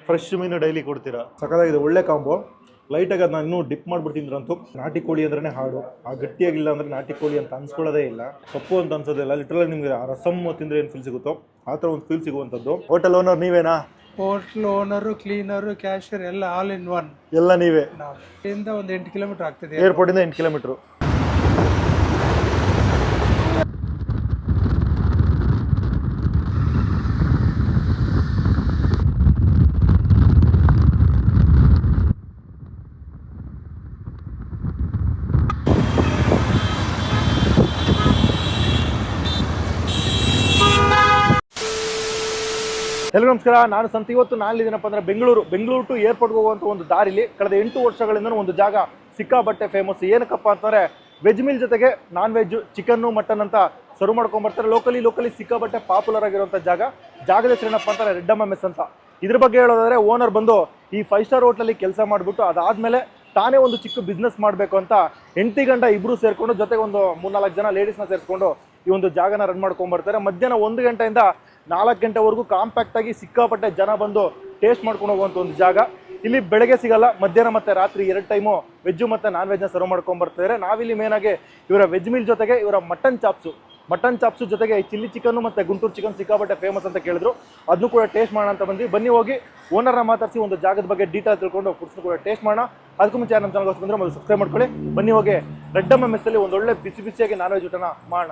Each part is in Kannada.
ಫ್ರೆಶ್ ಮೀನು ಡೈಲಿ ಕೊಡ್ತೀರಾ? ಸಕ್ಕತ್ತಾಗಿದೆ, ಒಳ್ಳೆ ಕಾಂಬೋ. ಲೈಟಾಗಿ ಅದನ್ನ ಇನ್ನೂ ಡಿಪ್ ಮಾಡ್ಬಿಟ್ಟಿದ್ರಂತೂ. ನಾಟಿ ಕೋಳಿ ಅಂದ್ರೇ ಹಾಡು, ಆ ಗಟ್ಟಿಯಾಗಿಲ್ಲ ಅಂದರೆ ನಾಟಿ ಕೋಳಿ ಅಂತ ಅನ್ಸ್ಕೊಳ್ಳೋದೇ ಇಲ್ಲ. ಸೊಪ್ಪು ಅಂತ ಅನ್ಸೋದಿಲ್ಲ. ಲಿಟ್ರಲಾಗಿ ನಿಮಗೆ ಆ ರಸಮ್ ತಿಂದರೆ ಏನು ಫೀಲ್ ಸಿಗುತ್ತೋ ಆ ಥರ ಒಂದು ಫೀಲ್ ಸಿಗುವಂಥದ್ದು. ಹೋಟೆಲ್ ಓನರ್ ನೀವೇನಾ? ಹೋಟ್ಲ್ ಓನರು, ಕ್ಲೀನರು, ಕ್ಯಾಶಿಯರ್ ಎಲ್ಲ ಆಲ್ ಇನ್ ಒನ್. ಎಲ್ಲ ನೀವೇ? ಇಂದ ಒಂದು 8 ಕಿಲೋಮೀಟರ್ ಆಗ್ತದೆ. ಏರ್ಪೋರ್ಟಿಂದ 8 ಕಿಲೋಮೀಟ್ರು. ಎಲ್ಲರಿಗೂ ನಮಸ್ಕಾರ, ನಾನು ಸಂತ. ಇವತ್ತು ನಾನಿದ್ದೀನಪ್ಪ ಅಂದರೆ ಬೆಂಗಳೂರು ಟು ಏರ್ಪೋರ್ಟ್ಗೆ ಹೋಗುವಂಥ ಒಂದು ದಾರಿಲಿ ಕಳೆದ 8 ವರ್ಷಗಳಿಂದ ಒಂದು ಜಾಗ ಸಿಕ್ಕಾಬಟ್ಟೆ ಫೇಮಸ್. ಏನಕ್ಕಪ್ಪ ಅಂತಂದರೆ ವೆಜ್ ಮೀಲ್ ಜೊತೆಗೆ ನಾನ್ ವೆಜ್, ಚಿಕನ್ನು, ಮಟನ್ ಅಂತ ಸರ್ವ್ ಮಾಡ್ಕೊಂಡ್ಬರ್ತಾರೆ. ಲೋಕಲಿ ಸಿಕ್ಕಾಬಟ್ಟೆ ಪಾಪ್ಯುಲರ್ ಆಗಿರುವಂಥ ಜಾಗದ ಹೆಸರೇನಪ್ಪ ಅಂತಾರೆ ರೆಡ್ಡಮ್ಮ ಮೆಸ್ ಅಂತ. ಇದ್ರ ಬಗ್ಗೆ ಹೇಳೋದಾದರೆ ಓನರ್ ಬಂದು ಈ 5 ಸ್ಟಾರ್ ಹೋಟ್ಲಲ್ಲಿ ಕೆಲಸ ಮಾಡಿಬಿಟ್ಟು ಅದಾದಮೇಲೆ ತಾನೇ ಒಂದು ಚಿಕ್ಕ ಬಿಸ್ನೆಸ್ ಮಾಡಬೇಕು ಅಂತ ಹೆಂಡತಿ ಗಂಡ ಇಬ್ಬರು ಸೇರಿಕೊಂಡು ಜೊತೆಗೆ ಒಂದು 3-4 ಜನ ಲೇಡೀಸ್ನ ಸೇರಿಸ್ಕೊಂಡು ಈ ಒಂದು ಜಾಗನ ರನ್ ಮಾಡ್ಕೊಂಡ್ಬರ್ತಾರೆ. ಮಧ್ಯಾಹ್ನ 1 ಗಂಟೆಯಿಂದ 4 ಗಂಟೆವರೆಗೂ ಕಾಂಪ್ಯಾಕ್ಟ್ ಆಗಿ ಸಿಕ್ಕಾಪಟ್ಟೆ ಜನ ಬಂದು ಟೇಸ್ಟ್ ಮಾಡ್ಕೊಂಡು ಹೋಗುವಂಥ ಒಂದು ಜಾಗ. ಇಲ್ಲಿ ಬೆಳಗ್ಗೆ ಸಿಗಲ್ಲ, ಮಧ್ಯಾಹ್ನ ಮತ್ತು ರಾತ್ರಿ 2 ಟೈಮು ವೆಜ್ಜು ಮತ್ತು ನಾನ್ ವೆಜ್ನ ಸರ್ವ್ ಮಾಡ್ಕೊಂಡ್ಬರ್ತಾರೆ. ನಾವಿಲ್ಲಿ ಮೇನಾಗಿ ಇವರ ವೆಜ್ ಮೀಲ್ ಜೊತೆಗೆ ಇವರ ಮಟನ್ ಚಾಪ್ಸು ಜೊತೆಗೆ ಚಿಲ್ಲಿ ಚಿಕನ್ನು ಮತ್ತು ಗುಂಟೂರು ಚಿಕನ್ ಸಿಕ್ಕಾಪಟ್ಟೆ ಫೇಮಸ್ ಅಂತ ಕೇಳಿದ್ರು. ಅದನ್ನು ಕೂಡ ಟೇಸ್ಟ್ ಮಾಡೋಣ ಅಂತ ಬಂದ್ವಿ. ಬನ್ನಿ ಹೋಗಿ ಓನರ್ನ ಮಾತಾಡಿಸಿ ಒಂದು ಜಾಗದ ಬಗ್ಗೆ ಡೀಟೇಲ್ ತಿಳ್ಕೊಂಡು ಫುಡ್ಸ್ನು ಕೂಡ ಟೇಸ್ಟ್ ಮಾಡೋಣ. ಅದಕ್ಕೂ ಮುಂಚೆ ನಮ್ಮ ಚಾನಲ್ಗೆ ಬಂದರೆ ಮೊದಲು ಸಬ್ಸ್ಕ್ರೈಬ್ ಮಾಡ್ಕೊಳ್ಳಿ. ಬನ್ನಿ ಹೋಗಿ ರೆಡ್ಡಮ್ಮ ಮೆಸ್ಸಲ್ಲಿ ಒಂದೊಳ್ಳೆ ಬಿಸಿಯಾಗಿ ನಾನ್ ವೆಜ್ ಊಟನ ಮಾಡೋಣ.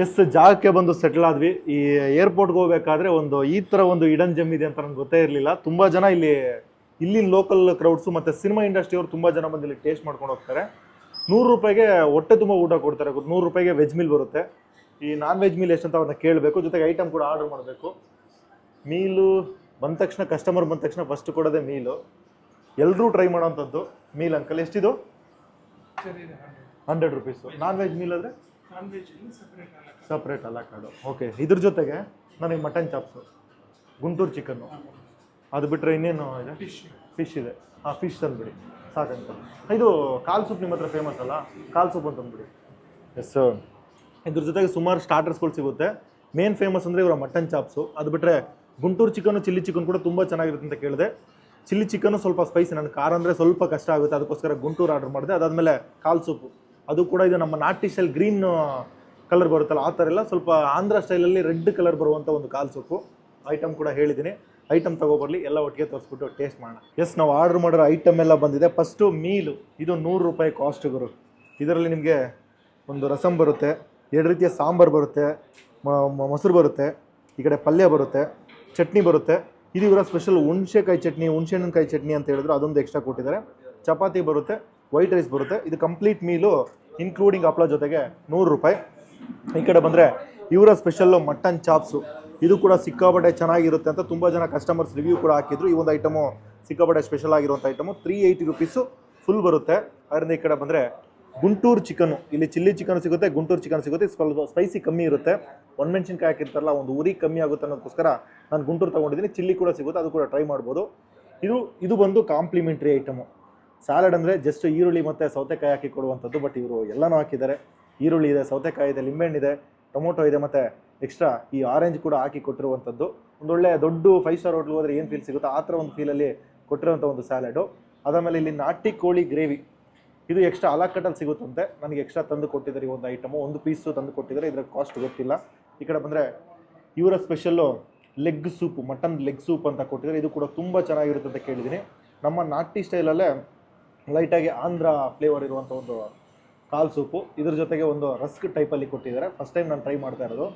ಎಸ್, ಜಾಗಕ್ಕೆ ಬಂದು ಸೆಟಲ್ ಆದ್ವಿ. ಈ ಏರ್ಪೋರ್ಟ್ಗೆ ಹೋಗ್ಬೇಕಾದ್ರೆ ಈ ಥರ ಒಂದು ಇಡನ್ ಜಮ್ ಇದೆ ಅಂತ ನನಗೆ ಗೊತ್ತೇ ಇರಲಿಲ್ಲ. ತುಂಬ ಜನ ಇಲ್ಲಿನ ಲೋಕಲ್ ಕ್ರೌಡ್ಸು ಮತ್ತು ಸಿನಿಮಾ ಇಂಡಸ್ಟ್ರಿಯವರು ತುಂಬ ಜನ ಬಂದು ಇಲ್ಲಿ ಟೇಸ್ಟ್ ಮಾಡ್ಕೊಂಡು ಹೋಗ್ತಾರೆ. 100 ರೂಪಾಯಿಗೆ ಹೊಟ್ಟೆ ತುಂಬ ಊಟ ಕೊಡ್ತಾರೆ. 100 ರೂಪಾಯಿಗೆ ವೆಜ್ ಮೀಲ್ ಬರುತ್ತೆ. ಈ ನಾನ್ ವೆಜ್ ಮೀಲ್ ಎಷ್ಟಂತ ಅವ್ರನ್ನ ಕೇಳಬೇಕು, ಜೊತೆಗೆ ಐಟಮ್ ಕೂಡ ಆರ್ಡರ್ ಮಾಡಬೇಕು. ಮೀಲು ಕಸ್ಟಮರ್ ಬಂದ ತಕ್ಷಣ ಫಸ್ಟ್ ಕೊಡೋದೇ ಮೀಲು. ಎಲ್ಲರೂ ಟ್ರೈ ಮಾಡೋವಂಥದ್ದು ಮೀಲ್. ಅಂಕಲ್ ಎಷ್ಟಿದು? 100 ರೂಪೀಸು. ನಾನ್ ವೆಜ್ ಮೀಲ್ ಆದರೆ ಸಪ್ರೇಟ್ ಅಲ್ಲ ಕಾರ್ಡು. ಓಕೆ, ಇದ್ರ ಜೊತೆಗೆ ನನಗೆ ಮಟನ್ ಚಾಪ್ಸು, ಗುಂಟೂರು ಚಿಕನ್ನು, ಅದು ಬಿಟ್ಟರೆ ಇನ್ನೇನು ಇದೆ? ಫಿಶ್ ಇದೆ. ಹಾಂ, ಫಿಶ್ ತಂದುಬಿಡಿ ಸಾಕಂತ. ಇದು ಕಾಲ್ ಸೂಪ್ ನಿಮ್ಮ ಹತ್ರ ಫೇಮಸ್ ಅಲ್ಲ, ಕಾಲ್ ಸೂಪ್ ಅಂತ ತಂದುಬಿಡಿ. ಎಸ್, ಇದ್ರ ಜೊತೆಗೆ ಸುಮಾರು ಸ್ಟಾರ್ಟರ್ಸ್ಗಳು ಸಿಗುತ್ತೆ. ಮೇನ್ ಫೇಮಸ್ ಅಂದರೆ ಇವರ ಮಟನ್ ಚಾಪ್ಸು. ಅದು ಬಿಟ್ಟರೆ ಗುಂಟೂರು ಚಿಕನ್ನು, ಚಿಲ್ಲಿ ಚಿಕನ್ ಕೂಡ ತುಂಬ ಚೆನ್ನಾಗಿರುತ್ತೆ ಅಂತ ಕೇಳಿದೆ. ಚಿಲ್ಲಿ ಚಿಕನ್ನು ಸ್ವಲ್ಪ ಸ್ಪೈಸಿ, ನನ್ನ ಖಾರ ಅಂದರೆ ಸ್ವಲ್ಪ ಕಷ್ಟ ಆಗುತ್ತೆ, ಅದಕ್ಕೋಸ್ಕರ ಗುಂಟೂರು ಆರ್ಡರ್ ಮಾಡಿದೆ. ಅದಾದಮೇಲೆ ಕಾಲ್ ಸೂಪು, ಅದು ಕೂಡ ಇದು ನಮ್ಮ ನಾಟಿ ಸ್ಟೈಲ್ ಗ್ರೀನ್ ಕಲರ್ ಬರುತ್ತಲ್ಲ ಆ ಥರ ಎಲ್ಲ ಸ್ವಲ್ಪ ಆಂಧ್ರ ಸ್ಟೈಲಲ್ಲಿ ರೆಡ್ ಕಲರ್ ಬರುವಂಥ ಒಂದು ಕಾಲ್ ಸೂಪು. ಐಟಮ್ ಕೂಡ ಹೇಳಿದ್ದೀನಿ, ಐಟಮ್ ತೊಗೊಬರಲಿ, ಎಲ್ಲ ಒಟ್ಟಿಗೆ ತೋರಿಸ್ಬಿಟ್ಟು ಟೇಸ್ಟ್ ಮಾಡೋಣ. ಎಸ್, ನಾವು ಆರ್ಡರ್ ಮಾಡಿರೋ ಐಟಮ್ ಎಲ್ಲ ಬಂದಿದೆ. ಫಸ್ಟು ಮೀಲು, ಇದು 100 ರೂಪಾಯಿ ಕಾಸ್ಟ್ ಗುರು. ಇದರಲ್ಲಿ ನಿಮಗೆ ಒಂದು ರಸಮ್ ಬರುತ್ತೆ, 2 ರೀತಿಯ ಸಾಂಬಾರು ಬರುತ್ತೆ, ಮೊಸರು ಬರುತ್ತೆ, ಈ ಕಡೆ ಪಲ್ಯ ಬರುತ್ತೆ, ಚಟ್ನಿ ಬರುತ್ತೆ. ಇದು ಇವರ ಸ್ಪೆಷಲ್ ಹುಣಸೆಹಣ್ಣುಕಾಯಿ ಚಟ್ನಿ ಅಂತ ಹೇಳಿದ್ರು, ಅದೊಂದು ಎಕ್ಸ್ಟ್ರಾ ಕೊಟ್ಟಿದ್ದಾರೆ. ಚಪಾತಿ ಬರುತ್ತೆ, ವೈಟ್ ರೈಸ್ ಬರುತ್ತೆ. ಇದು ಕಂಪ್ಲೀಟ್ ಮೀಲು ಇನ್ಕ್ಲೂಡಿಂಗ್ ಹಪ್ಪಳ ಜೊತೆಗೆ 100 ರೂಪಾಯಿ. ಈ ಕಡೆ ಬಂದರೆ ಇವರ ಸ್ಪೆಷಲ್ಲು ಮಟನ್ ಚಾಪ್ಸು, ಇದು ಕೂಡ ಸಿಕ್ಕಾಪಟ್ಟೆ ಚೆನ್ನಾಗಿರುತ್ತೆ ಅಂತ ತುಂಬ ಜನ ಕಸ್ಟಮರ್ಸ್ ರಿವ್ಯೂ ಕೂಡ ಹಾಕಿದ್ರು. ಈ ಒಂದು ಐಟಮು ಸಿಕ್ಕಾಪಟ್ಟೆ ಸ್ಪೆಷಲ್ ಆಗಿರುವಂಥ ಐಟಮು. 380 ರೂಪೀಸು ಫುಲ್ ಬರುತ್ತೆ. ಅದರಿಂದ ಈ ಕಡೆ ಬಂದರೆ ಗುಂಟೂರು ಚಿಕನ್ನು, ಇಲ್ಲಿ ಚಿಲ್ಲಿ ಚಿಕನ್ ಸಿಗುತ್ತೆ, ಗುಂಟೂರು ಚಿಕನ್ ಸಿಗುತ್ತೆ. ಸ್ವಲ್ಪ ಸ್ಪೈಸಿ ಕಮ್ಮಿ ಇರುತ್ತೆ, ಒಣಮೆಣಸಿನ್ಕಾಯಿ ಹಾಕಿರ್ತಾರಲ್ಲ, ಒಂದು ಉರಿ ಕಮ್ಮಿ ಆಗುತ್ತೆ ಅನ್ನೋದಕ್ಕೋಸ್ಕರ ನಾನು ಗುಂಟೂರು ತೊಗೊಂಡಿದ್ದೀನಿ. ಚಿಲ್ಲಿ ಕೂಡ ಸಿಗುತ್ತೆ, ಅದು ಕೂಡ ಟ್ರೈ ಮಾಡ್ಬೋದು. ಇದು ಬಂದು ಕಾಂಪ್ಲಿಮೆಂಟ್ರಿ ಐಟಮು. ಸ್ಯಾಲಡ್ ಅಂದರೆ ಜಸ್ಟ್ ಈರುಳ್ಳಿ ಮತ್ತು ಸೌತೆಕಾಯಿ ಹಾಕಿ ಕೊಡುವಂಥದ್ದು, ಬಟ್ ಇವರು ಎಲ್ಲನೂ ಹಾಕಿದ್ದಾರೆ. ಈರುಳ್ಳಿ ಇದೆ, ಸೌತೆಕಾಯಿ ಇದೆ, ಲಿಂಬೆಹಣ್ಣಿದೆ, ಟೊಮೊಟೊ ಇದೆ, ಮತ್ತು ಎಕ್ಸ್ಟ್ರಾ ಈ ಆರೆಂಜ್ ಕೂಡ ಹಾಕಿ ಕೊಟ್ಟಿರುವಂಥದ್ದು. ಒಂದೊಳ್ಳೆ ದೊಡ್ಡ 5 ಸ್ಟಾರ್ ಹೋಟ್ಲ್ ಹೋದರೆ ಏನು ಫೀಲ್ ಸಿಗುತ್ತೋ ಆ ಥರ ಒಂದು ಫೀಲಲ್ಲಿ ಕೊಟ್ಟಿರುವಂಥ ಒಂದು ಸ್ಯಾಲಡು. ಅದಾದಮೇಲೆ ಇಲ್ಲಿ ನಾಟಿ ಕೋಳಿ ಗ್ರೇವಿ, ಇದು ಎಕ್ಸ್ಟ್ರಾ ಅಲಾಕಟ್ಟಲ್ಲಿ ಸಿಗುತ್ತಂತೆ. ನನಗೆ ಎಕ್ಸ್ಟ್ರಾ ತಂದು ಕೊಟ್ಟಿದ್ದಾರೆ ಈ ಒಂದು ಐಟಮು, 1 ಪೀಸು ತಂದು ಕೊಟ್ಟಿದ್ದಾರೆ. ಇದರ ಕಾಸ್ಟ್ ಗೊತ್ತಿಲ್ಲ. ಈ ಕಡೆ ಬಂದರೆ ಇವರ special leg soup, mutton leg soup ಅಂತ ಕೊಟ್ಟಿದ್ದಾರೆ. ಇದು ಕೂಡ ತುಂಬ ಚೆನ್ನಾಗಿರುತ್ತೆ ಅಂತ ಕೇಳಿದ್ದೀನಿ. ನಮ್ಮ ನಾಟಿ ಸ್ಟೈಲಲ್ಲೇ ಲೈಟಾಗಿ ಆಂಧ್ರ ಫ್ಲೇವರ್ ಇರುವಂಥ ಒಂದು ಕಾಲ್ ಸೂಪು, ಇದ್ರ ಜೊತೆಗೆ ಒಂದು ರಸ್ಕ್ ಟೈಪಲ್ಲಿ ಕೊಟ್ಟಿದ್ದಾರೆ. ಫಸ್ಟ್ ಟೈಮ್ ನಾನು ಟ್ರೈ ಮಾಡ್ತಾ ಇರೋದು.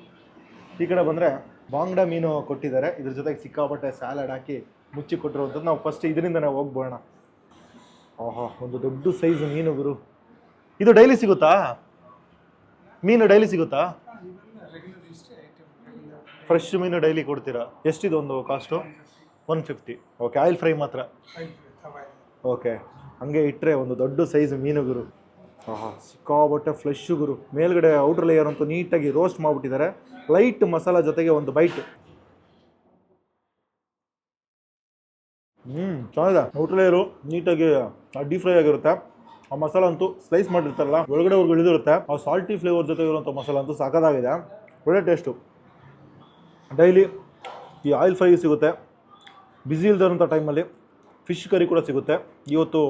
ಈ ಕಡೆ ಬಂದರೆ ಬಾಂಗ್ಡಾ ಮೀನು ಕೊಟ್ಟಿದ್ದಾರೆ, ಇದ್ರ ಜೊತೆಗೆ ಸಿಕ್ಕಾಪಟ್ಟೆ ಸ್ಯಾಲಡ್ ಹಾಕಿ ಮುಚ್ಚಿ ಕೊಟ್ಟಿರುವಂಥದ್ದು. ನಾವು ಫಸ್ಟ್ ಇದರಿಂದ ನಾವು ಹೋಗ್ಬೋಣ. ಓಹೋ, ಒಂದು ದೊಡ್ಡ ಸೈಜ್ ಮೀನು ಗುರು. ಇದು ಡೈಲಿ ಸಿಗುತ್ತಾ? ಮೀನು ಡೈಲಿ ಸಿಗುತ್ತಾ? ಫ್ರೆಶ್ ಮೀನು ಡೈಲಿ ಕೊಡ್ತೀರಾ? ಎಷ್ಟಿದೆ ಒಂದು ಕಾಸ್ಟು? 150. ಓಕೆ, ಆಯಿಲ್ ಫ್ರೈ ಮಾತ್ರ? ಓಕೆ, ಹಂಗೆ ಇಟ್ಟರೆ ಒಂದು ದೊಡ್ಡ ಸೈಜ್ ಮೀನು ಗುರು. ಆಹಾ ಸಿಕ್ಕಾಬಟ್ಟೆ ಫ್ಲೆಶ್ ಗುರು. ಮೇಲ್ಗಡೆ ಔಟರ್ ಲೇಯರ್ ಅಂತೂ ನೀಟಾಗಿ ರೋಸ್ಟ್ ಮಾಡಿಬಿಟ್ಟಿದ್ದಾರೆ. ಲೈಟ್ ಮಸಾಲ ಜೊತೆಗೆ ಒಂದು ಬೈಟ್. ಚೆನ್ನಾಗಿದೆ. ಔಟರ್ ಲೇಯರು ನೀಟಾಗಿ ಡೀಪ್ ಫ್ರೈ ಆಗಿರುತ್ತೆ. ಆ ಮಸಾಲ ಅಂತೂ ಸ್ಲೈಸ್ ಮಾಡಿರ್ತಾರಲ್ಲ ಒಳಗಡೆವರೆಗೂ ಇಳಿದಿರುತ್ತೆ. ಆ ಸಾಲ್ಟಿ ಫ್ಲೇವರ್ ಜೊತೆ ಇರುವಂಥ ಮಸಾಲ ಅಂತೂ ಸಾಕಾಗಿದೆ. ಒಳ್ಳೆ ಟೇಸ್ಟು. ಡೈಲಿ ಈ ಆಯಿಲ್ ಫ್ರೈ ಸಿಗುತ್ತೆ. ಬ್ಯುಸಿ ಇಲ್ದಿರೋಂಥ ಟೈಮಲ್ಲಿ ಫಿಶ್ ಕರಿ ಕೂಡ ಸಿಗುತ್ತೆ. ಇವತ್ತು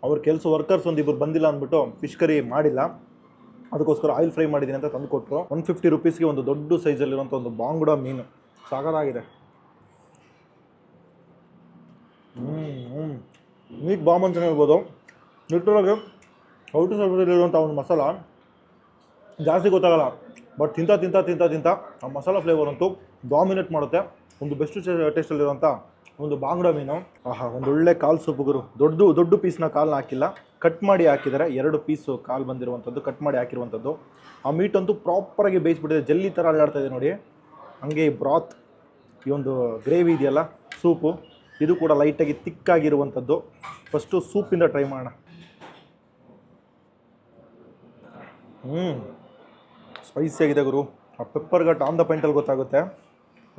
ಅವ್ರ ಕೆಲಸ ವರ್ಕರ್ಸ್ ಒಂದಿಬ್ಬರು ಬಂದಿಲ್ಲ ಅಂದ್ಬಿಟ್ಟು ಫಿಶ್ ಕರಿ ಮಾಡಿಲ್ಲ, ಅದಕ್ಕೋಸ್ಕರ ಆಯಿಲ್ ಫ್ರೈ ಮಾಡಿದ್ದೀನಿ ಅಂತ ತಂದು ಕೊಟ್ಟರು. 150 ರುಪೀಸ್ಗೆ ಒಂದು ದೊಡ್ಡ ಸೈಜಲ್ಲಿರುವಂಥ ಒಂದು ಬಾಂಗುಡ ಮೀನು ಸಾಕಾಗಿದೆ. ಮೀಟ್ ಬಾಂಬ್ ಅಂತಲೇ ಹೇಳ್ಬೋದು. ಲಿಟ್ರಲಾಗಿ ಔಟರ್ ಸರ್ವಿಸಲ್ಲಿರುವಂಥ ಒಂದು ಮಸಾಲ ಜಾಸ್ತಿ ಗೊತ್ತಾಗಲ್ಲ, ಬಟ್ ತಿಂತ ಆ ಮಸಾಲ ಫ್ಲೇವರ್ ಅಂತೂ ಡಾಮಿನೇಟ್ ಮಾಡುತ್ತೆ. ಒಂದು ಬೆಸ್ಟ್ ಟೇಸ್ಟಲ್ಲಿರುವಂಥ ಒಂದು ಬಾಂಗುಡ ಮೀನು. ಆಹಾ, ಒಂದು ಒಳ್ಳೆ ಕಾಲು ಸೊಪ್ಪುಗರು. ದೊಡ್ಡ ಪೀಸ್ನ ಕಾಲನ್ನ ಹಾಕಿಲ್ಲ, ಕಟ್ ಮಾಡಿ ಹಾಕಿದ್ದಾರೆ. 2 ಪೀಸು ಕಾಲು ಬಂದಿರುವಂಥದ್ದು ಕಟ್ ಮಾಡಿ ಹಾಕಿರುವಂಥದ್ದು. ಆ ಮೀಟ್ ಅಂತೂ ಪ್ರಾಪರಾಗಿ ಬೇಯಿಸ್ಬಿಟ್ಟಿದೆ, ಜಲ್ಲಿ ಥರ ಅಲ್ಲಾಡ್ತಾ ಇದೆ ನೋಡಿ. ಹಂಗೆ ಈ ಬ್ರಾತ್, ಈ ಒಂದು ಗ್ರೇವಿ ಇದೆಯಲ್ಲ ಸೂಪು, ಇದು ಕೂಡ ಲೈಟಾಗಿ ತಿಕ್ಕಾಗಿರುವಂಥದ್ದು. ಫಸ್ಟು ಸೂಪಿಂದ ಟ್ರೈ ಮಾಡೋಣ. ಸ್ಪೈಸಿಯಾಗಿದೆ ಗುರು. ಆ ಪೆಪ್ಪರ್ ಘಟ್ ಆನ್ ದ ಪಾಯಿಂಟಲ್ಲಿ ಗೊತ್ತಾಗುತ್ತೆ.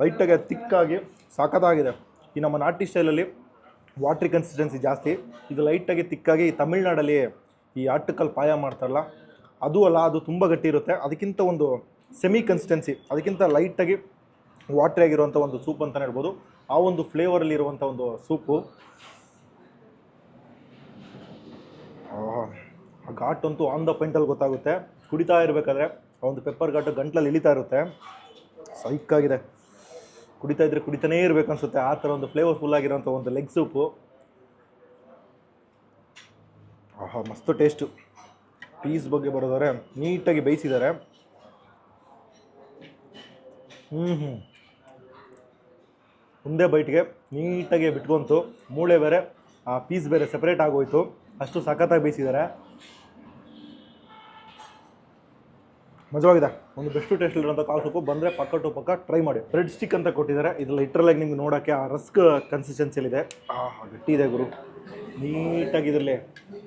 ಲೈಟಾಗಿ ತಿಕ್ಕಾಗಿ ಸಖತ್ತಾಗಿದೆ. ಈ ನಮ್ಮ ನಾಟಿ ಸ್ಟೈಲಲ್ಲಿ ವಾಟ್ರಿ ಕನ್ಸಿಸ್ಟೆನ್ಸಿ ಜಾಸ್ತಿ, ಇದು ಲೈಟಾಗಿ ತಿಕ್ಕಾಗಿ. ತಮಿಳ್ನಾಡಲ್ಲಿ ಈ ಆಟಕಲ್ ಪಾಯ ಮಾಡ್ತಾರಲ್ಲ ಅದು ಅಲ್ಲ, ಅದು ತುಂಬ ಗಟ್ಟಿ ಇರುತ್ತೆ. ಅದಕ್ಕಿಂತ ಒಂದು ಸೆಮಿ ಕನ್ಸಿಸ್ಟೆನ್ಸಿ, ಅದಕ್ಕಿಂತ ಲೈಟಾಗಿ ವಾಟ್ರಿ ಆಗಿರುವಂಥ ಒಂದು ಸೂಪ್ ಅಂತಲೇ ಹೇಳ್ಬೋದು. ಆ ಒಂದು ಫ್ಲೇವರಲ್ಲಿ ಇರುವಂಥ ಒಂದು ಸೂಪು. ಆ ಘಾಟ್ ಅಂತೂ ಆನ್ ದ ಪಾಯಿಂಟಲ್ಲಿ ಗೊತ್ತಾಗುತ್ತೆ. ಕುಡಿತಾ ಇರಬೇಕಾದ್ರೆ ಆ ಒಂದು ಪೆಪ್ಪರ್ ಘಾಟು ಗಂಟ್ಲಲ್ಲಿ ಇಳಿತಾ ಇರುತ್ತೆ. ಸೈಕ್ಕಾಗಿದೆ. ಕುಡಿತಾ ಇದ್ರೆ ಕುಡಿತಾನೇ ಇರಬೇಕು ಅನಿಸುತ್ತೆ. ಆ ಥರ ಒಂದು ಫ್ಲೇವರ್ಫುಲ್ ಆಗಿರೋಂಥ ಒಂದು ಲೆಗ್ ಸೂಪು. ಆಹಾ, ಮಸ್ತ್ ಟೇಸ್ಟು. ಪೀಸ್ ಬಗ್ಗೆ ಬರೋದಾದ್ರೆ ನೀಟಾಗಿ ಬೇಯಿಸಿದ್ದಾರೆ. ಒಂದೇ ಬೈಟ್ಗೆ ನೀಟಾಗಿ ಬಿಟ್ಕೊಂತು. ಮೂಳೆ ಬೇರೆ, ಆ ಪೀಸ್ ಬೇರೆ ಸೆಪ್ರೇಟ್ ಆಗೋಯ್ತು. ಅಷ್ಟು ಸಖತ್ತಾಗಿ ಬೇಯಿಸಿದ್ದಾರೆ. ಮಜವಾಗಿದೆ. ಒಂದು ಬೆಸ್ಟ್ ಟೇಸ್ಟಲ್ಲಿರೋಂಥ ಕಾಲು ಸೊಪ್ಪು. ಬಂದರೆ ಪಕ್ಕ ಟ್ರೈ ಮಾಡಿ. ಬ್ರೆಡ್ ಸ್ಟಿಕ್ ಅಂತ ಕೊಟ್ಟಿದ್ದಾರೆ. ಇದು ಲಿಟ್ರಲಾಗಿ ನಿಮ್ಗೆ ನೋಡೋಕ್ಕೆ ಆ ರಸ್ಕ್ ಕನ್ಸಿಸ್ಟೆನ್ಸಿಯಲ್ಲಿದೆ. ಗಟ್ಟಿ ಇದೆ ಗುರು. ನೀಟಾಗಿ ಇದರಲ್ಲಿ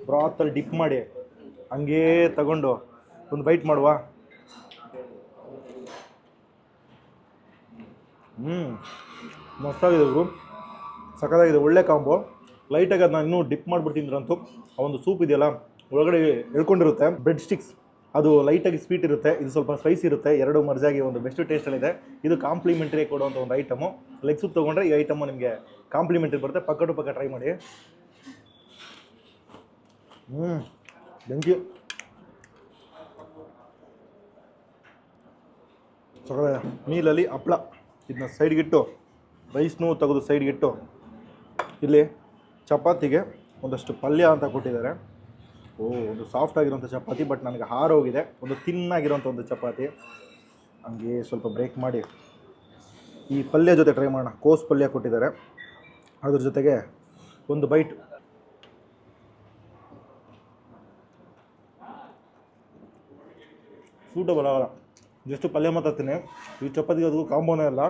ಬ್ರಾತಲ್ಲಿ ಡಿಪ್ ಮಾಡಿ ಹಂಗೇ ತಗೊಂಡು ಒಂದು ಬೈಟ್ ಮಾಡುವ. ಮಸ್ತಾಗಿದೆ ಗುರು, ಸಖತ್ತಾಗಿದೆ. ಒಳ್ಳೆ ಕಾಂಬೋ. ಲೈಟಾಗಿ ಅದನ್ನ ಇನ್ನೂ ಡಿಪ್ ಮಾಡಿಬಿಟ್ಟಿದ್ರಂತೂ ಆ ಒಂದು ಸೂಪ್ ಇದೆಯಲ್ಲ ಒಳಗಡೆ ಎಳ್ಕೊಂಡಿರುತ್ತೆ. ಬ್ರೆಡ್ ಸ್ಟಿಕ್ಸ್ ಅದು ಲೈಟಾಗಿ ಸ್ವೀಟ್ ಇರುತ್ತೆ, ಇದು ಸ್ವಲ್ಪ ಸ್ಪೈಸಿ ಇರುತ್ತೆ. ಎರಡು ಮರ್ಜಾಗಿ ಒಂದು ಬೆಸ್ಟ್ ಟೇಸ್ಟಲ್ಲಿದೆ. ಇದು ಕಾಂಪ್ಲಿಮೆಂಟ್ರಿ ಕೊಡುವಂಥ ಒಂದು ಐಟಮು. ಲೆಗ್ ಸೂಪ್ ತೊಗೊಂಡ್ರೆ ಈ ಐಟಮು ನಿಮಗೆ ಕಾಂಪ್ಲಿಮೆಂಟ್ರಿ ಬರುತ್ತೆ. ಪಕ್ಕ ಟ್ರೈ ಮಾಡಿ. ಬೆಂಕಿ ಸೊಗಡೆ. ನೀರಲ್ಲಿ ಹಪ್ಪಳ, ಇದನ್ನ ಸೈಡ್ಗಿಟ್ಟು ರೈಸ್ನೂ ತೆಗೆದು ಸೈಡ್ಗಿಟ್ಟು ಇಲ್ಲಿ ಚಪಾತಿಗೆ ಒಂದಷ್ಟು ಪಲ್ಯ ಅಂತ ಕೊಟ್ಟಿದ್ದಾರೆ. ಒಂದು ಸಾಫ್ಟ್ ಆಗಿರೋಂಥ ಚಪಾತಿ, ಬಟ್ ನನಗೆ ಹಾರೋಗಿದೆ. ಒಂದು ತಿನ್ನಾಗಿರೋಂಥ ಒಂದು ಚಪಾತಿ. ಹಂಗೆ ಸ್ವಲ್ಪ ಬ್ರೇಕ್ ಮಾಡಿ ಈ ಪಲ್ಯ ಜೊತೆ ಟ್ರೈ ಮಾಡೋಣ. ಕೋಸು ಪಲ್ಯ ಕೊಟ್ಟಿದ್ದಾರೆ, ಅದ್ರ ಜೊತೆಗೆ ಒಂದು ಬೈಟ್. ಸೂಟಬಲ್ ಆಗಲ್ಲ, ಜಸ್ಟ್ ಪಲ್ಯ ಮಾತಾಡ್ತೀನಿ. ಈ ಚಪಾತಿಗೆ ಅದಕ್ಕೂ ಕಾಂಬೋನೇ ಇಲ್ಲ.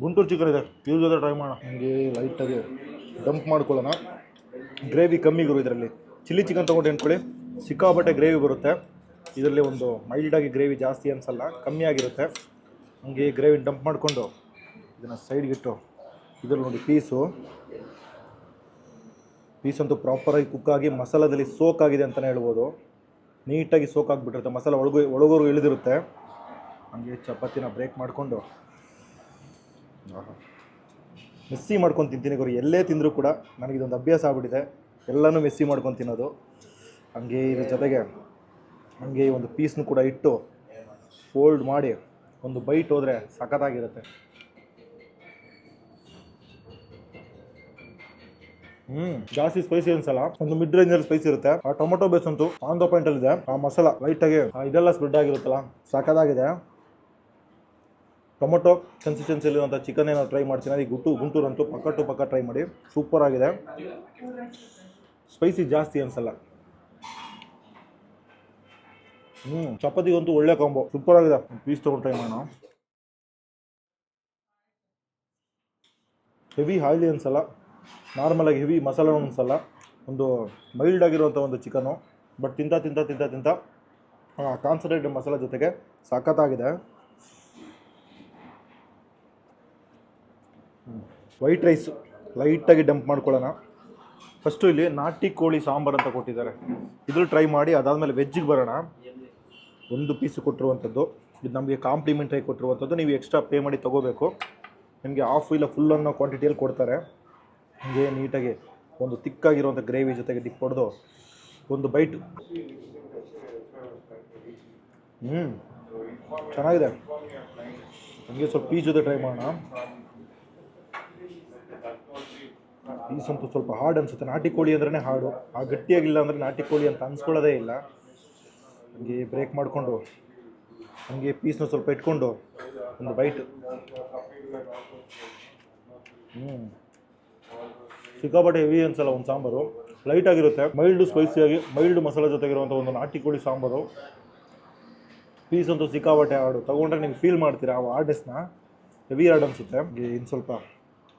ಗುಂಟೂರು ಚಿಕನ್ ಇದೆ, ಇವ್ರ ಜೊತೆ ಟ್ರೈ ಮಾಡೋಣ. ಹಂಗೆ ಲೈಟಾಗಿ ಡಂಪ್ ಮಾಡ್ಕೊಳ್ಳೋಣ. ಗ್ರೇವಿ ಕಮ್ಮಿ ಗುರು ಇದರಲ್ಲಿ. ಚಿಲ್ಲಿ ಚಿಕನ್ ತೊಗೊಂಡು ಅಂದ್ಕೊಳ್ಳಿ, ಸಿಕ್ಕಾಪಟ್ಟೆ ಗ್ರೇವಿ ಬರುತ್ತೆ. ಇದರಲ್ಲಿ ಒಂದು ಮೈಲ್ಡಾಗಿ ಗ್ರೇವಿ ಜಾಸ್ತಿ ಅನಿಸಲ್ಲ, ಕಮ್ಮಿ ಆಗಿರುತ್ತೆ. ಹಂಗೆ ಗ್ರೇವಿ ಡಂಪ್ ಮಾಡಿಕೊಂಡು ಇದನ್ನು ಸೈಡ್ಗಿಟ್ಟು ಇದರಲ್ಲಿ ನೋಡಿ ಪೀಸಂತೂ ಪ್ರಾಪರಾಗಿ ಕುಕ್ಕಾಗಿ ಮಸಾಲದಲ್ಲಿ ಸೋಕಾಗಿದೆ ಅಂತಲೇ ಹೇಳ್ಬೋದು. ನೀಟಾಗಿ ಸೋಕಾಗಿಬಿಟ್ಟಿರುತ್ತೆ, ಮಸಾಲ ಒಳಗೋರ್ಗೂ ಇಳಿದಿರುತ್ತೆ. ಹಂಗೆ ಚಪಾತಿನ ಬ್ರೇಕ್ ಮಾಡಿಕೊಂಡು ಮೆಸ್ಸಿ ಮಾಡ್ಕೊಂಡು ತಿಂತೀನಿ ಗುರು. ಎಲ್ಲೇ ತಿಂದರೂ ಕೂಡ ನನಗಿದೊಂದು ಅಭ್ಯಾಸ ಆಗ್ಬಿಟ್ಟಿದೆ, ಎಲ್ಲನೂ ಮೆಸ್ಸಿ ಮಾಡ್ಕೊಂಡು ತಿನ್ನೋದು. ಹಂಗೆ ಇದ್ರ ಜೊತೆಗೆ ಹಂಗೆ ಒಂದು ಪೀಸ್ನು ಕೂಡ ಇಟ್ಟು ಫೋಲ್ಡ್ ಮಾಡಿ ಒಂದು ಬೈಟ್ ಹೋದರೆ ಸಖತ್ತಾಗಿರುತ್ತೆ. ಜಾಸ್ತಿ ಸ್ಪೈಸಿ ಅನ್ಸಲ್ಲ, ಒಂದು ಮಿಡ್ ರೇಂಜಲ್ಲಿ ಸ್ಪೈಸಿ ಇರುತ್ತೆ. ಆ ಟೊಮೊಟೊ ಬೇಸ್ ಅಂತೂ ಆನ್ ದ ಪಾಯಿಂಟ್ ಅಲ್ಲಿ ಇದೆ. ಆ ಮಸಾಲ ಲೈಟಾಗಿ ಇದೆಲ್ಲ ಸ್ಪ್ರೆಡ್ ಆಗಿರುತ್ತಲ್ಲ, ಸಖತ್ತಾಗಿದೆ. ಟೊಮೊಟೊ ಕನ್ಸಿಸ್ಟೆನ್ಸಿಯಲ್ಲಿ ಅಂತ ಚಿಕನ್ ಏನೋ ಟ್ರೈ ಮಾಡ್ತೀನಿ. ಈ ಗುಂಟೂರು ಅಂತೂ ಪಕ್ಕ ಟ್ರೈ ಮಾಡಿ, ಸೂಪರ್ ಆಗಿದೆ. ಸ್ಪೈಸಿ ಜಾಸ್ತಿ ಅನ್ಸಲ್ಲ. ಚಪಾತಿಗಂತೂ ಒಳ್ಳೆ ಕಾಂಬೋ, ಸೂಪರ್ ಆಗಿದೆ. ಪೀಸ್ ತೊಗೊಂಡು ಟ್ರೈ ಮಾಡೋಣ. ಹೆವಿ ಆಯಿಲಿ ಅನ್ಸಲ್ಲ, ನಾರ್ಮಲಾಗಿ ಹೆವಿ ಮಸಾಲ ಅನ್ಸಲ್ಲ. ಒಂದು ಮೈಲ್ಡ್ ಆಗಿರುವಂಥ ಒಂದು ಚಿಕನು, ಬಟ್ ತಿಂತ ಕಾನ್ಸಂಟ್ರೇಟೆಡ್ ಮಸಾಲ ಜೊತೆಗೆ ಸಖತ್ತಾಗಿದೆ. ವೈಟ್ ರೈಸ್ ಲೈಟಾಗಿ ಡಂಪ್ ಮಾಡ್ಕೊಳ್ಳೋಣ. ಫಸ್ಟು ಇಲ್ಲಿ ನಾಟಿ ಕೋಳಿ ಸಾಂಬಾರು ಅಂತ ಕೊಟ್ಟಿದ್ದಾರೆ, ಇದ್ರಲ್ಲಿ ಟ್ರೈ ಮಾಡಿ ಅದಾದಮೇಲೆ ವೆಜ್ಜಿಗೆ ಬರೋಣ. ಒಂದು ಪೀಸು ಕೊಟ್ಟಿರುವಂಥದ್ದು, ಇದು ನಮಗೆ ಕಾಂಪ್ಲಿಮೆಂಟ್ರಿ ಕೊಟ್ಟಿರುವಂಥದ್ದು. ನೀವು ಎಕ್ಸ್ಟ್ರಾ ಪೇ ಮಾಡಿ ತೊಗೋಬೇಕು. ನಿಮಗೆ ಹಾಫ್ ಇಲ್ಲ ಫುಲ್ ಅನ್ನೋ ಕ್ವಾಂಟಿಟಿಯಲ್ಲಿ ಕೊಡ್ತಾರೆ. ಹೀಗೆ ನೀಟಾಗಿ ಒಂದು ತಿಕ್ಕಾಗಿರುವಂಥ ಗ್ರೇವಿ ಜೊತೆಗೆ ಡಿಪ್ ಹೊಡೆದು ಒಂದು ಬೈಟ್. ಚೆನ್ನಾಗಿದೆ. ಹಂಗೆ ಸ್ವಲ್ಪ ಪೀಸ್ ಜೊತೆ ಟ್ರೈ ಮಾಡೋಣ. ಪೀಸ್ ಅಂತೂ ಸ್ವಲ್ಪ ಹಾರ್ಡ್ ಅನಿಸುತ್ತೆ. ನಾಟಿ ಕೋಳಿ ಅಂದ್ರೇ ಹಾರ್ಡು, ಆ ಗಟ್ಟಿಯಾಗಿಲ್ಲ ಅಂದರೆ ನಾಟಿ ಕೋಳಿ ಅಂತ ಅನ್ಸ್ಕೊಳ್ಳೋದೇ ಇಲ್ಲ. ಹಂಗೆ ಬ್ರೇಕ್ ಮಾಡಿಕೊಂಡು ಹಂಗೆ ಪೀಸ್ನ ಸ್ವಲ್ಪ ಇಟ್ಕೊಂಡು ಒಂದು ಬೈಟ್. ಸಿಕ್ಕಾಪಟ್ಟೆ ಹೆವಿ ಅನ್ಸಲ್ಲ ಒಂದು ಸಾಂಬಾರು, ಲೈಟಾಗಿರುತ್ತೆ. ಮೈಲ್ಡು ಸ್ಪೈಸಿಯಾಗಿ ಮೈಲ್ಡು ಮಸಾಲೆ ಜೊತೆಗಿರುವಂಥ ಒಂದು ನಾಟಿ ಕೋಳಿ ಸಾಂಬಾರು. ಪೀಸ್ ಅಂತೂ ಸಿಕ್ಕಾಪಟ್ಟೆ ಹಾರ್ಡು, ತೊಗೊಂಡ್ರೆ ನೀವು ಫೀಲ್ ಮಾಡ್ತೀರಾ ಆ ಹಾರ್ಡ್ನೆಸ್ನ. ಹೆವಿ ಹಾರ್ಡ್ ಅನಿಸುತ್ತೆ. ಇನ್ನು ಸ್ವಲ್ಪ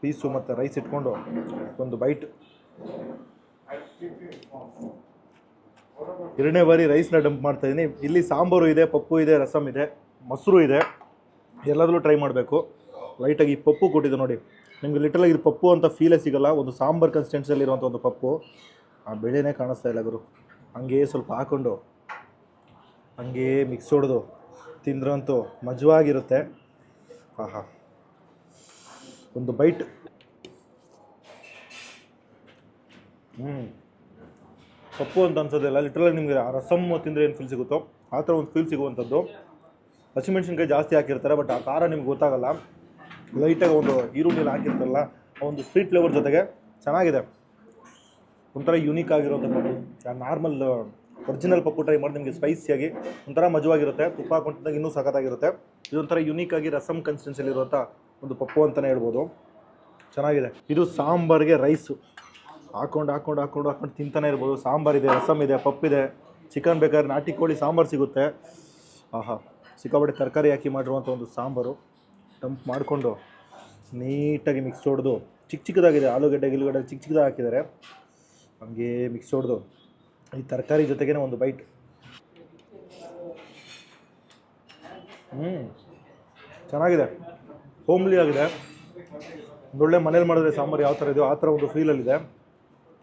ಪೀಸು ಮತ್ತು ರೈಸ್ ಇಟ್ಕೊಂಡು ಒಂದು ಬೈಟ್. ಎರಡನೇ ಬಾರಿ ರೈಸ್ನ ಡಂಪ್ ಮಾಡ್ತಾಯಿದ್ದೀನಿ. ಇಲ್ಲಿ ಸಾಂಬಾರು ಇದೆ, ಪಪ್ಪು ಇದೆ, ರಸಮ್ ಇದೆ, ಮೊಸರು ಇದೆ, ಎಲ್ಲದರಲ್ಲೂ ಟ್ರೈ ಮಾಡಬೇಕು. ಲೈಟಾಗಿ ಈ ಪಪ್ಪು ಕೊಟ್ಟಿದ್ದು ನೋಡಿ, ನಿಮಗೆ ಲಿಟ್ರಲಾಗಿ ಇದು ಪಪ್ಪು ಅಂತ ಫೀಲೇ ಸಿಗೋಲ್ಲ. ಒಂದು ಸಾಂಬಾರು ಕನ್ಸಿಸ್ಟೆನ್ಸಿಯಲ್ಲಿರುವಂಥ ಒಂದು ಪಪ್ಪು, ಆ ಬೆಳೆನೇ ಕಾಣಿಸ್ತಾ ಇಲ್ಲ ಗುರು. ಹಂಗೆ ಸ್ವಲ್ಪ ಹಾಕ್ಕೊಂಡು ಹಂಗೆ ಮಿಕ್ಸ್ ಹೊಡೆದು ತಿಂದ್ರಂತೂ ಮಜವಾಗಿರುತ್ತೆ. ಆಹಾ, ಒಂದು ಬೈಟ್. ಪಪ್ಪು ಅಂತ ಅನ್ಸೋದಿಲ್ಲ, ಲಿಟ್ರಲಾಗಿ ನಿಮಗೆ ಆ ರಸಮ್ ತಿಂದರೆ ಏನು ಫೀಲ್ ಸಿಗುತ್ತೋ ಆ ಥರ ಒಂದು ಫೀಲ್ ಸಿಗುವಂಥದ್ದು. ಹಸಿಮೆಣ್ಸಿನ್ಕಾಯಿ ಜಾಸ್ತಿ ಹಾಕಿರ್ತಾರೆ, ಬಟ್ ಆ ಖಾರ ನಿಮ್ಗೆ ಗೊತ್ತಾಗಲ್ಲ. ಲೈಟಾಗಿ ಒಂದು ಈರುಳ್ಳಿಲಿ ಹಾಕಿರ್ತಾರಲ್ಲ, ಆ ಒಂದು ಸ್ವೀಟ್ ಫ್ಲೇವರ್ ಜೊತೆಗೆ ಚೆನ್ನಾಗಿದೆ. ಒಂಥರ ಯುನೀಕ್ ಆಗಿರೋಂಥ ಪಪ್ಪು. ನಾರ್ಮಲ್ ಒರಿಜಿನಲ್ ಪಪ್ಪು ಟ್ರೈ ಮಾಡಿ ನಿಮಗೆ ಸ್ಪೈಸಿಯಾಗಿ ಒಂಥರ ಮಜವಾಗಿರುತ್ತೆ. ತುಪ್ಪ ಹಾಕೊಂಡಾಗ ಇನ್ನೂ ಸಖತ್ತಾಗಿರುತ್ತೆ. ಇದೊಂಥರ ಯುನೀಕಾಗಿ ರಸಮ್ ಕನ್ಸಿಸ್ಟೆನ್ಸಿಯಲ್ಲಿರುವಂಥ ಒಂದು ಪಪ್ಪು ಅಂತಲೇ ಹೇಳ್ಬೋದು. ಚೆನ್ನಾಗಿದೆ. ಇದು ಸಾಂಬಾರಿಗೆ ರೈಸು ಹಾಕೊಂಡು ತಿಂತಾನೆ ಇರ್ಬೋದು. ಸಾಂಬಾರಿದೆ, ರಸಮ್ ಇದೆ, ಪಪ್ಪಿದೆ, ಚಿಕನ್ ಬೇಕಾದ್ರೆ ನಾಟಿ ಕೋಳಿ ಸಾಂಬಾರು ಸಿಗುತ್ತೆ. ಆಹಾ, ಸಿಕ್ಕಾಪಟ್ಟೆ ತರಕಾರಿ ಹಾಕಿ ಮಾಡಿರುವಂಥ ಒಂದು ಸಾಂಬಾರು. ಡಂಪ್ ಮಾಡಿಕೊಂಡು ನೀಟಾಗಿ ಮಿಕ್ಸ್ ಹೊಡೆದು, ಚಿಕ್ಕದಾಗಿದೆ ಆಲೂಗಡ್ಡೆ ಗಿಲುಗಡ್ಡೆ ಚಿಕ್ಕದಾಗಿ ಹಾಕಿದ್ದಾರೆ. ಹಂಗೆ ಮಿಕ್ಸ್ ಹೊಡೆದು ಈ ತರಕಾರಿ ಜೊತೆಗೇ ಒಂದು ಬೈಟ್. ಚೆನ್ನಾಗಿದೆ, ಹೋಮ್ಲಿ ಆಗಿದೆ. ಒಳ್ಳೆ ಮನೇಲಿ ಮಾಡಿದ್ರೆ ಸಾಂಬಾರು ಯಾವ ಥರ ಇದೆಯೋ ಆ ಥರ ಒಂದು ಫೀಲಲ್ಲಿದೆ.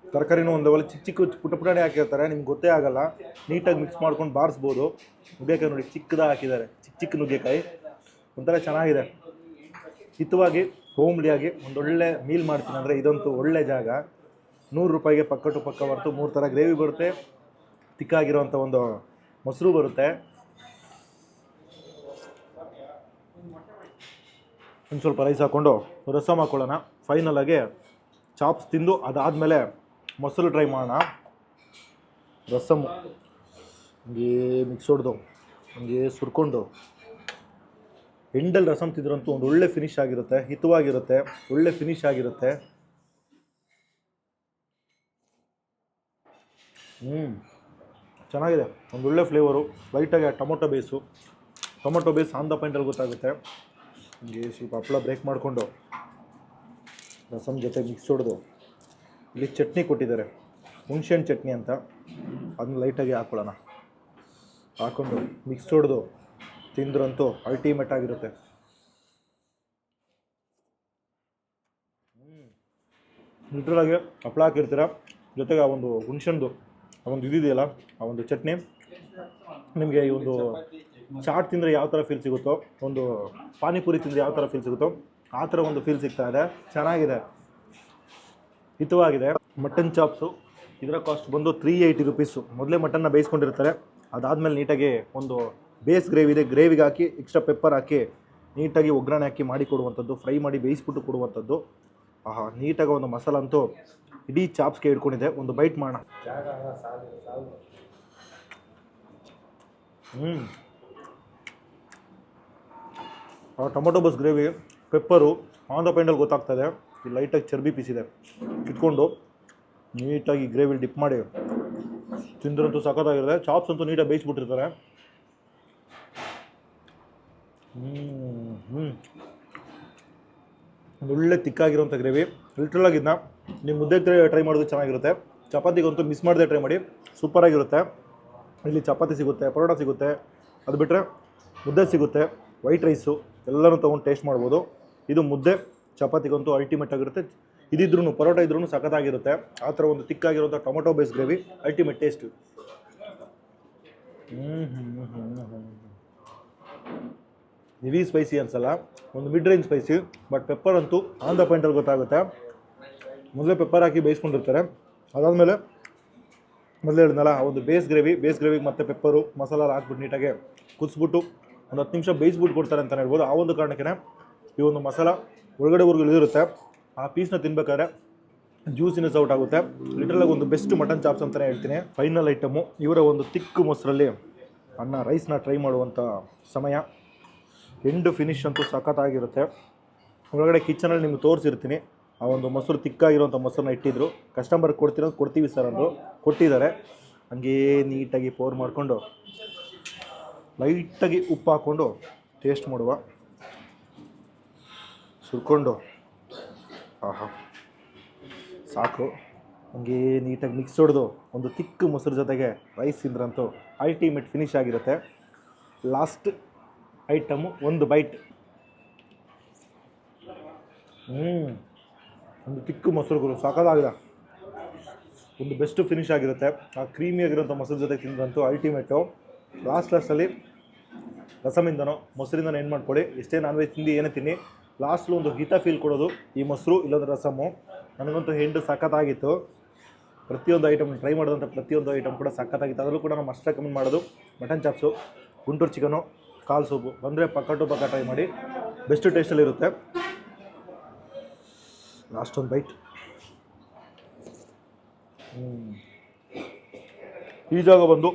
ತರಕಾರಿನೂ ಒಂದು ಲೆವೆಲ್ ಚಿಕ್ಕ ಪುಟಾಣಿ ಹಾಕಿರ್ತಾರೆ, ನಿಮ್ಗೆ ಗೊತ್ತೇ ಆಗಲ್ಲ. ನೀಟಾಗಿ ಮಿಕ್ಸ್ ಮಾಡ್ಕೊಂಡು ಬಾರಿಸ್ಬೋದು. ನುಗ್ಗೆಕಾಯಿ ನೋಡಿ ಚಿಕ್ಕದಾಗಿ ಹಾಕಿದ್ದಾರೆ, ಚಿಕ್ಕ ನುಗ್ಗೆಕಾಯಿ. ಒಂಥರ ಚೆನ್ನಾಗಿದೆ. ಹಿತವಾಗಿ ಹೋಮ್ಲಿಯಾಗಿ ಒಂದೊಳ್ಳೆ ಮೀಲ್ ಮಾಡ್ತೀನಿ ಅಂದರೆ ಇದಂತೂ ಒಳ್ಳೆ ಜಾಗ. 100 ರೂಪಾಯಿಗೆ ಪಕ್ಕ ಟು ಪಕ್ಕ ಹೊರತು 3 ಥರ ಗ್ರೇವಿ ಬರುತ್ತೆ, ತಿಕ್ಕಾಗಿರೋಂಥ ಒಂದು ಮೊಸರು ಬರುತ್ತೆ. ಒಂದು ಸ್ವಲ್ಪ ರೈಸ್ ಹಾಕ್ಕೊಂಡು ರಸಮ್ ಹಾಕ್ಕೊಳ್ಳೋಣ. ಫೈನಲಾಗಿ ಚಾಪ್ಸ್ ತಿಂದು ಅದಾದಮೇಲೆ ಮೊಸರು ಟ್ರೈ ಮಾಡೋಣ. ರಸಮ್ಮು ಹಂಗೆ ಮಿಕ್ಸ್ ಹೊಡೆದು ಹಂಗೆ ಸುರ್ಕೊಂಡು ಎಂಡಲ್ಲಿ ರಸಮ್ ತಿಂದ್ರಂತೂ ಒಂದು ಒಳ್ಳೆ ಫಿನಿಶ್ ಆಗಿರುತ್ತೆ, ಹಿತವಾಗಿರುತ್ತೆ, ಒಳ್ಳೆ ಫಿನಿಶ್ ಆಗಿರುತ್ತೆ. ಚೆನ್ನಾಗಿದೆ. ಒಂದು ಒಳ್ಳೆ ಫ್ಲೇವರು. ಲೈಟಾಗಿ ಟೊಮೊಟೊ ಬೇಸ್ ಆನ್ ದ ಪಾಯಿಂಟಲ್ಲಿ ಗೊತ್ತಾಗುತ್ತೆ. ಹಂಗೆ ಸ್ವಲ್ಪ ಹಪ್ಪಳ ಬ್ರೇಕ್ ಮಾಡಿಕೊಂಡು ರಸಮ್ ಜೊತೆ ಮಿಕ್ಸ್ ಹೊಡೆದು ಇಲ್ಲಿ ಚಟ್ನಿ ಕೊಟ್ಟಿದ್ದಾರೆ, ಹುಣಸೆಹಣ್ಣು ಚಟ್ನಿ ಅಂತ, ಅದನ್ನ ಲೈಟಾಗಿ ಹಾಕ್ಕೊಳ್ಳೋಣ. ಹಾಕ್ಕೊಂಡು ಮಿಕ್ಸ್ ಹೊಡೆದು ತಿಂದ್ರಂತೂ ಅಲ್ಟಿಮೇಟ್ ಆಗಿರುತ್ತೆ. ಲಿಟ್ರಲಾಗಿ ಹಪ್ಪಳ ಹಾಕಿರ್ತೀರ, ಜೊತೆಗೆ ಆ ಒಂದು ಹುಣಸೆಹಣ್ಣು ಆ ಒಂದು ಇದಿದೆಯಲ್ಲ, ಆ ಒಂದು ಚಟ್ನಿ. ನಿಮಗೆ ಈ ಒಂದು ಚಾಟ್ ತಿಂದರೆ ಯಾವ ಥರ ಫೀಲ್ ಸಿಗುತ್ತೋ, ಒಂದು ಪಾನಿಪುರಿ ತಿಂದರೆ ಯಾವ ಥರ ಫೀಲ್ ಸಿಗುತ್ತೋ ಆ ಥರ ಒಂದು ಫೀಲ್ ಸಿಗ್ತಾ ಇದೆ. ಚೆನ್ನಾಗಿದೆ, ಹಿತವಾಗಿದೆ. ಮಟನ್ ಚಾಪ್ಸು ಇದರ ಕಾಸ್ಟ್ ಬಂದು 380 ರುಪೀಸು. ಮೊದಲೇ ಮಟನ್ನ ಬೇಯಿಸ್ಕೊಂಡಿರ್ತಾರೆ, ಅದಾದಮೇಲೆ ನೀಟಾಗಿ ಒಂದು ಬೇಸ್ ಗ್ರೇವಿ ಇದೆ, ಗ್ರೇವಿಗೆ ಹಾಕಿ ಎಕ್ಸ್ಟ್ರಾ ಪೆಪ್ಪರ್ ಹಾಕಿ ನೀಟಾಗಿ ಒಗ್ಗರಣೆ ಹಾಕಿ ಮಾಡಿ ಕೊಡುವಂಥದ್ದು, ಫ್ರೈ ಮಾಡಿ ಬೇಯಿಸ್ಬಿಟ್ಟು ಕೊಡುವಂಥದ್ದು. ಆಹಾ, ನೀಟಾಗಿ ಒಂದು ಮಸಾಲ ಅಂತೂ ಇಡೀ ಚಾಪ್ಸ್ಗೆ ಇಟ್ಕೊಂಡಿದೆ. ಒಂದು ಬೈಟ್ ಮಾಡೋಣ. Tomato base gravy, pepper on the ಪಾಯಿಂಟಲ್ಲಿ ಗೊತ್ತಾಗ್ತದೆ. ಇಲ್ಲಿ ಲೈಟಾಗಿ ಚರ್ಬಿ ಪೀಸಿದೆ, ಇಟ್ಕೊಂಡು ನೀಟಾಗಿ ಗ್ರೇವಿಲಿ ಡಿಪ್ ಮಾಡಿ ತಿಂದ್ರಂತೂ ಸಖತ್ತಾಗಿರುತ್ತೆ. ಚಾಪ್ಸ್ ಅಂತೂ ನೀಟಾಗಿ ಬೇಯಿಸ್ಬಿಟ್ಟಿರ್ತಾರೆ. ಒಂದು ಒಳ್ಳೆ ತಿಕ್ಕಾಗಿರೋಂಥ ಗ್ರೇವಿ. ಲಿಟ್ರಲಾಗಿದ್ದನ್ನ ನೀವು ಮುದ್ದೆ ಟ್ರೈ ಮಾಡೋದು ಚೆನ್ನಾಗಿರುತ್ತೆ. ಚಪಾತಿಗಂತೂ ಮಿಸ್ ಮಾಡದೆ ಟ್ರೈ ಮಾಡಿ, ಸೂಪರಾಗಿರುತ್ತೆ. ಇಲ್ಲಿ ಚಪಾತಿ ಸಿಗುತ್ತೆ, ಪರೋಟ ಸಿಗುತ್ತೆ, ಅದು ಬಿಟ್ಟರೆ ಮುದ್ದೆ ಸಿಗುತ್ತೆ, ವೈಟ್ ರೈಸು ಎಲ್ಲನೂ ತೊಗೊಂಡು ಟೇಸ್ಟ್ ಮಾಡ್ಬೋದು. ಇದು ಮುದ್ದೆ ಚಪಾತಿಗಂತೂ ಅಲ್ಟಿಮೇಟ್ ಆಗಿರುತ್ತೆ. ಇದಿದ್ರೂ ಪರೋಟ ಇದ್ರೂ ಸಖತ್ತಾಗಿರುತ್ತೆ. ಆ ಥರ ಒಂದು ತಿಕ್ಕಾಗಿರುವಂಥ tomato base gravy ultimate taste. Heavy spicy ಅನ್ಸಲ್ಲ, ಒಂದು mid range spicy, but pepper ಅಂತೂ ಆನ್ ದ ಪಾಯಿಂಟಲ್ಲಿ ಗೊತ್ತಾಗುತ್ತೆ. ಮೊದಲೇ ಪೆಪ್ಪರ್ ಹಾಕಿ ಬೇಯಿಸ್ಕೊಂಡಿರ್ತಾರೆ, ಅದಾದಮೇಲೆ ಮೊದಲೇ ಹೇಳಿದ್ನಲ್ಲ ಒಂದು ಬೇಸ್ ಗ್ರೇವಿಗೆ ಮತ್ತು ಪೆಪ್ಪರು ಮಸಾಲ ಹಾಕ್ಬಿಟ್ಟು ನೀಟಾಗಿ ಕುದಿಸ್ಬಿಟ್ಟು ಒಂದು 10 ನಿಮಿಷ ಬೇಯಿಸ್ಬಿಟ್ಟು ಕೊಡ್ತಾರೆ ಅಂತಲೇ ಹೇಳ್ಬೋದು. ಆ ಒಂದು ಕಾರಣಕ್ಕೆ ಈ ಒಂದು ಮಸಾಲ ಒಳಗಡೆವರೆಗೂ ಇಳಿದಿರುತ್ತೆ. ಆ ಪೀಸ್ನ ತಿನ್ಬೇಕಾದ್ರೆ ಜ್ಯೂಸಿನೆಸ್ ಔಟ್ ಆಗುತ್ತೆ. ಲಿಟ್ರಲಾಗಿ ಒಂದು ಬೆಸ್ಟ್ ಮಟನ್ ಚಾಪ್ಸ್ ಅಂತಲೇ ಹೇಳ್ತೀನಿ. ಫೈನಲ್ ಐಟಮು ಇವರ ಒಂದು ತಿಕ್ಕು ಮೊಸರಲ್ಲಿ ಅನ್ನ ರೈಸ್ನ ಟ್ರೈ ಮಾಡುವಂಥ ಸಮಯ. ಎಂಡ್ ಫಿನಿಶ್ ಅಂತೂ ಸಖತ್ತಾಗಿರುತ್ತೆ. ಒಳಗಡೆ ಕಿಚನಲ್ಲಿ ನಿಮ್ಗೆ ತೋರಿಸಿರ್ತೀನಿ. ಆ ಒಂದು ಮೊಸರು ತಿಕ್ಕಾಗಿರುವಂಥ ಮೊಸರನ್ನ ಇಟ್ಟಿದ್ರು. ಕಸ್ಟಮರ್ಗೆ ಕೊಡ್ತೀವಿ ಸರ್ ಅಂದರು, ಕೊಟ್ಟಿದ್ದಾರೆ. ಹಂಗೇ ನೀಟಾಗಿ ಪೋರ್ ಮಾಡಿಕೊಂಡು ಲೈಟಾಗಿ ಉಪ್ಪು ಹಾಕ್ಕೊಂಡು ಟೇಸ್ಟ್ ಮಾಡುವ. ಸುರ್ಕೊಂಡು ಆಹಾ ಸಾಕು. ಹಂಗೇ ನೀಟಾಗಿ ಮಿಕ್ಸ್ ಹೊಡೆದು ಒಂದು ತಿಕ್ಕು ಮೊಸರು ಜೊತೆಗೆ ರೈಸ್ ತಿಂದ್ರಂತೂ ಅಲ್ಟಿಮೇಟ್ ಫಿನಿಶ್ ಆಗಿರುತ್ತೆ. ಲಾಸ್ಟ್ ಐಟಮು ಒಂದು ಬೈಟ್. ಒಂದು ತಿಕ್ಕು ಮೊಸರುಗಳು ಸಾಕಾಗಿದೆ. ಒಂದು ಬೆಸ್ಟ್ ಫಿನಿಶ್ ಆಗಿರುತ್ತೆ. ಆ ಕ್ರೀಮಿಯಾಗಿರೋಂಥ ಮೊಸರು ಜೊತೆಗೆ ತಿಂದ್ರಂತೂ ಅಲ್ಟಿಮೇಟು. ಲಾಸ್ಟಲ್ಲಿ ರಸಮಿಂದನೋ ಮೊಸರಿಂದನೋ ಏನು ಮಾಡ್ಕೊಳ್ಳಿ, ಎಷ್ಟೇ ನಾನ್ ವೆಜ್ ತಿಂದು ಏನೇ ತಿನ್ನಿ, ಲಾಸ್ಟಲ್ಲಿ ಒಂದು ಹಿತ ಫೀಲ್ ಕೊಡೋದು ಈ ಮೊಸರು ಇಲ್ಲೊಂದು ರಸಮು. ನನಗಂತೂ ಹೆಂಡು ಸಖತ್ತಾಗಿತ್ತು. ಪ್ರತಿಯೊಂದು ಐಟಮ್ ಟ್ರೈ ಮಾಡೋದಂಥ ಪ್ರತಿಯೊಂದು ಐಟಮ್ ಕೂಡ ಸಖತ್ತಾಗಿತ್ತು. ಅದರಲ್ಲೂ ಕೂಡ ನಾನು ಮಸ್ಟ್ ರೆಕಮೆಂಡ್ ಮಾಡೋದು ಮಟನ್ ಚಾಪ್ಸು, ಗುಂಟೂರು ಚಿಕನು, ಕಾಲ್ ಸೂಪು ಬಂದರೆ ಪಕ್ಕ ಟು ಪಕ್ಕ ಟ್ರೈ ಮಾಡಿ. ಬೆಸ್ಟ್ ಟೇಸ್ಟಲ್ಲಿರುತ್ತೆ. ಲಾಸ್ಟ್ ಒಂದು ಬೈಟ್. ಈ ಜಾಗ ಬಂದು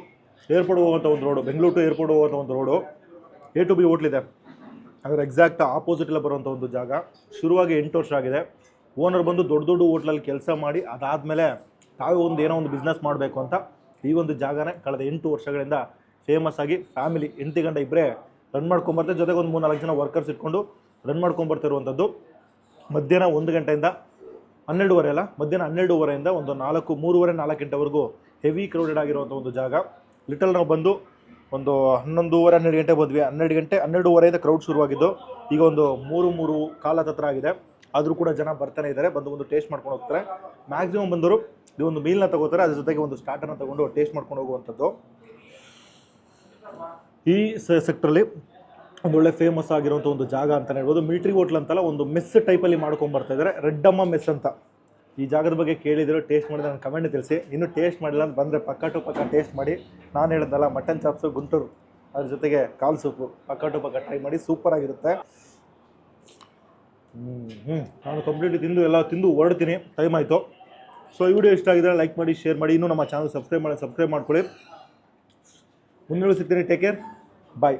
ಏರ್ಪೋರ್ಟ್ ಹೋಗುವಂಥ ಒಂದು ರೋಡು, ಬೆಂಗಳೂರು ಟು ಏರ್ಪೋರ್ಟ್ ಹೋಗುವಂಥ ಒಂದು ರೋಡು. A to B ಹೋಟ್ಲಿದೆ, ಅದರ ಎಕ್ಸಾಕ್ಟ್ ಆಪೋಸಿಟಲ್ಲಿ ಬರುವಂಥ ಒಂದು ಜಾಗ. ಶುರುವಾಗಿ 8 ವರ್ಷ ಆಗಿದೆ. ಓನರ್ ಬಂದು ದೊಡ್ಡ ದೊಡ್ಡ ಹೋಟ್ಲಲ್ಲಿ ಕೆಲಸ ಮಾಡಿ ಅದಾದಮೇಲೆ ತಾವೇ ಏನೋ ಒಂದು ಬಿಸ್ನೆಸ್ ಮಾಡಬೇಕು ಅಂತ ಈ ಒಂದು ಜಾಗನೇ ಕಳೆದ 8 ವರ್ಷಗಳಿಂದ ಫೇಮಸ್ ಆಗಿ ಫ್ಯಾಮಿಲಿ 8 ಗಂಟೆ ಇಬ್ಬರೇ ರನ್ ಮಾಡ್ಕೊಂಬರ್ತಾರೆ. ಜೊತೆಗೆ ಒಂದು 3-4 ಜನ ವರ್ಕರ್ಸ್ ಇಟ್ಕೊಂಡು ರನ್ ಮಾಡ್ಕೊಂಬರ್ತಿರುವಂಥದ್ದು. ಮಧ್ಯಾಹ್ನ 1 ಗಂಟೆಯಿಂದ 12:30 ಅಲ್ಲ, ಮಧ್ಯಾಹ್ನ 12:30 ಒಂದು 3:30-4 ಗಂಟೆವರೆಗೂ ಹೆವಿ ಕ್ರೌಡೆಡ್ ಆಗಿರುವಂಥ ಒಂದು ಜಾಗ. ಲಿಟಲ್ ನಾವು ಬಂದು ಒಂದು 11:30-12 ಗಂಟೆ ಬಂದ್ವಿ. 12:30 ಕ್ರೌಡ್ ಶುರುವಾಗಿದ್ದು ಈಗ ಒಂದು 3 ಹತ್ರ ಆಗಿದೆ. ಆದರೂ ಕೂಡ ಜನ ಬರ್ತಾನೆ ಇದ್ದಾರೆ, ಬಂದು ಟೇಸ್ಟ್ ಮಾಡ್ಕೊಂಡು ಹೋಗ್ತಾರೆ. ಮ್ಯಾಕ್ಸಿಮಮ್ ಬಂದರು ಈ ಒಂದು ಮೀಲ್ನ ತಗೋತಾರೆ, ಅದ್ರ ಜೊತೆಗೆ ಒಂದು ಸ್ಟಾರ್ಟರ್ನ ತಗೊಂಡು ಟೇಸ್ಟ್ ಮಾಡ್ಕೊಂಡು ಹೋಗುವಂಥದ್ದು. ಈ ಸೆಕ್ಟ್ರಲ್ಲಿ ಒಂದೊಳ್ಳೆ ಫೇಮಸ್ ಆಗಿರುವಂಥ ಒಂದು ಜಾಗ ಅಂತಲೇ ಹೇಳ್ಬೋದು. ಮಿಲಿಟ್ರಿ ಹೋಟ್ಲ್ ಅಂತಲ್ಲ, ಒಂದು ಮೆಸ್ ಟೈಪಲ್ಲಿ ಮಾಡ್ಕೊಂಬರ್ತಾ ಇದ್ದಾರೆ, ರೆಡ್ಡಮ್ಮ ಮೆಸ್ ಅಂತ. ಈ ಜಾಗದ ಬಗ್ಗೆ ಕೇಳಿದ್ರು, ಟೇಸ್ಟ್ ಮಾಡಿದ್ರೆ ನಾನು ಕಮೆಂಟ್ ತಿಳಿಸಿ. ಇನ್ನೂ ಟೇಸ್ಟ್ ಮಾಡಿಲ್ಲ ಅಂತ ಬಂದರೆ ಪಕ್ಕ ಟು ಪಕ್ಕ ಟೇಸ್ಟ್ ಮಾಡಿ. ನಾನು ಹೇಳಿದ್ನಲ್ಲ ಮಟನ್ ಚಾಪ್ಸು ಗುಂಟೂರು, ಅದ್ರ ಜೊತೆಗೆ ಕಾಲ್ ಸೂಪು ಪಕ್ಕ ಟು ಪಕ್ಕ ಟ್ರೈ ಮಾಡಿ, ಸೂಪರಾಗಿರುತ್ತೆ. ನಾನು ಕಂಪ್ಲೀಟ್ಲಿ ತಿಂದು ಹೊರಡ್ತೀನಿ, ಟೈಮ್ ಆಯಿತು. ಸೊ ಈ ವಿಡಿಯೋ ಇಷ್ಟ ಆಗಿದ್ರೆ ಲೈಕ್ ಮಾಡಿ, ಶೇರ್ ಮಾಡಿ. ಇನ್ನೂ ನಮ್ಮ ಚಾನಲ್ ಸಬ್ಸ್ಕ್ರೈಬ್ ಮಾಡ್ಕೊಳ್ಳಿ. ಮುಂದೆ ಸಿಗ್ತೀನಿ. ಟೇಕ್ ಕೇರ್, ಬಾಯ್.